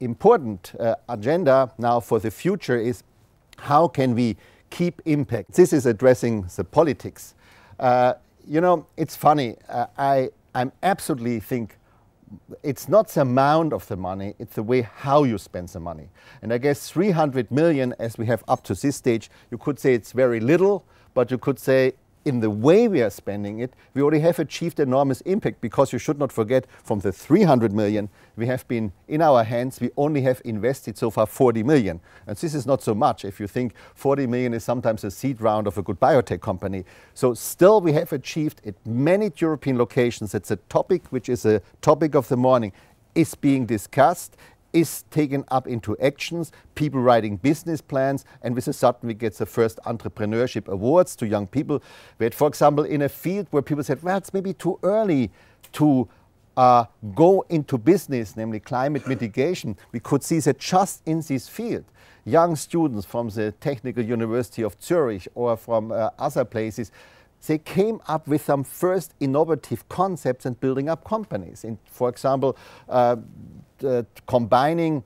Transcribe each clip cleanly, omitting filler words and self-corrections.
important agenda now for the future is how can we keep impact. This is addressing the politics. You know, it's funny, I'm absolutely think it's not the amount of the money, it's the way how you spend the money. And I guess 300 million, as we have up to this stage, you could say it's very little, but you could say in the way we are spending it, we already have achieved enormous impact, because you should not forget, from the 300 million we have been in our hands, we only have invested so far 40 million. And this is not so much if you think 40 million is sometimes a seed round of a good biotech company. So still we have achieved at many European locations. It's a topic which is a topic of the morning, is being discussed, is taken up into actions, people writing business plans, and with a sudden we get the first entrepreneurship awards to young people. We had, for example, in a field where people said, well, it's maybe too early to go into business, namely climate mitigation, we could see that just in this field, young students from the Technical University of Zurich or from other places, they came up with some first innovative concepts and building up companies. In, for example, combining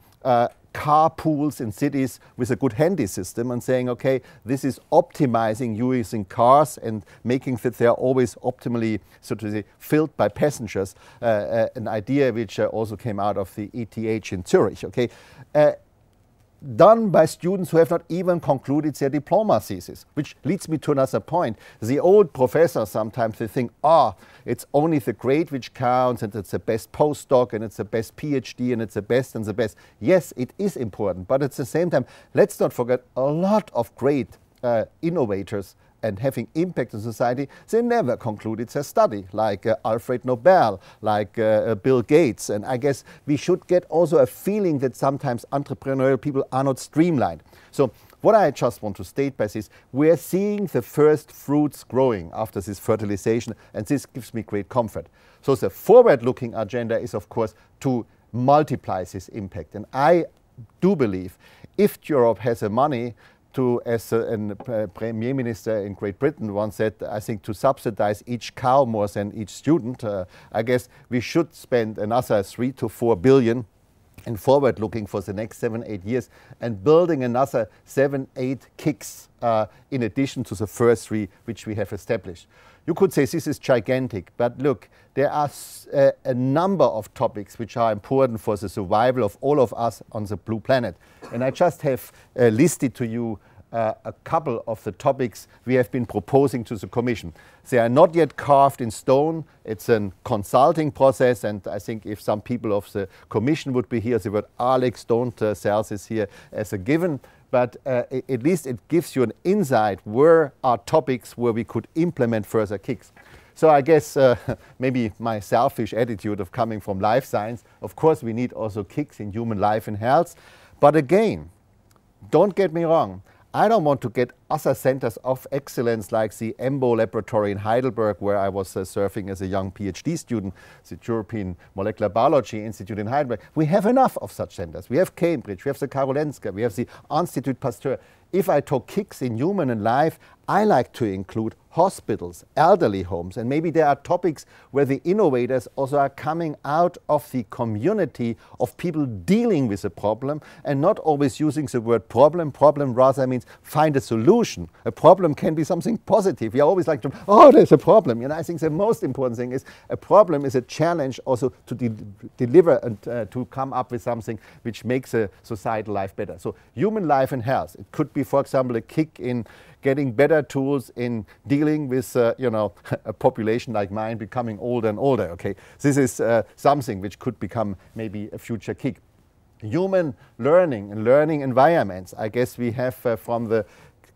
car pools in cities with a good handy system and saying, okay, this is optimizing using cars and making that they are always optimally, so to say, filled by passengers, an idea which also came out of the ETH in Zurich. Okay. Done by students who have not even concluded their diploma thesis, which leads me to another point. The old professors sometimes they think, it's only the grade which counts, and it's the best postdoc, and it's the best PhD, and it's the best and the best. Yes, it is important, but at the same time, let's not forget a lot of great innovators and having impact on society, they never concluded their study, like Alfred Nobel, like Bill Gates. And I guess we should get also a feeling that sometimes entrepreneurial people are not streamlined. So what I just want to state by this, we're seeing the first fruits growing after this fertilization, and this gives me great comfort. So the forward-looking agenda is, of course, to multiply this impact. And I do believe if Europe has the money to, as a Premier Minister in Great Britain once said, I think to subsidize each cow more than each student, I guess we should spend another 3 to 4 billion and forward looking for the next 7-8 years and building another 7-8 kicks in addition to the first 3 which we have established. You could say this is gigantic, but look, there are a number of topics which are important for the survival of all of us on the blue planet. And I just have listed to you a couple of the topics we have been proposing to the Commission. They are not yet carved in stone. It's a consulting process, and I think if some people of the Commission would be here, they would, Alex, don't sell this here as a given. But at least it gives you an insight where are topics where we could implement further kicks. So I guess maybe my selfish attitude of coming from life science, of course we need also kicks in human life and health. But again, don't get me wrong, I don't want to get other centers of excellence like the EMBO laboratory in Heidelberg, where I was serving as a young PhD student, the European Molecular Biology Institute in Heidelberg. We have enough of such centers. We have Cambridge, we have the Karolinska, we have the Institut Pasteur. If I talk kicks in human and life, I like to include hospitals, elderly homes, and maybe there are topics where the innovators also are coming out of the community of people dealing with a problem and not always using the word problem. Problem rather means find a solution. A problem can be something positive. We always like to, there's a problem. You know, I think the most important thing is a problem is a challenge also to deliver and to come up with something which makes a societal life better. So human life and health. It could be, for example, a kick in getting better tools in dealing with, a population like mine becoming older and older. Okay, this is something which could become maybe a future kick. Human learning and learning environments. I guess we have from the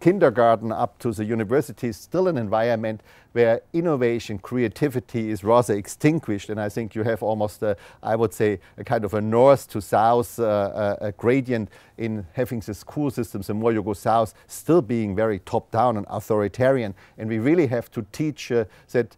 kindergarten up to the university still an environment where innovation, creativity is rather extinguished, and I think you have almost, I would say, a kind of a north to south a gradient in having the school systems. The more you go south, still being very top-down and authoritarian, and we really have to teach that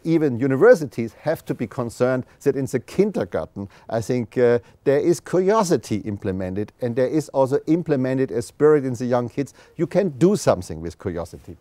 even universities have to be concerned that in the kindergarten, I think there is curiosity implemented, and there is also implemented a spirit in the young kids. You can do something with curiosity.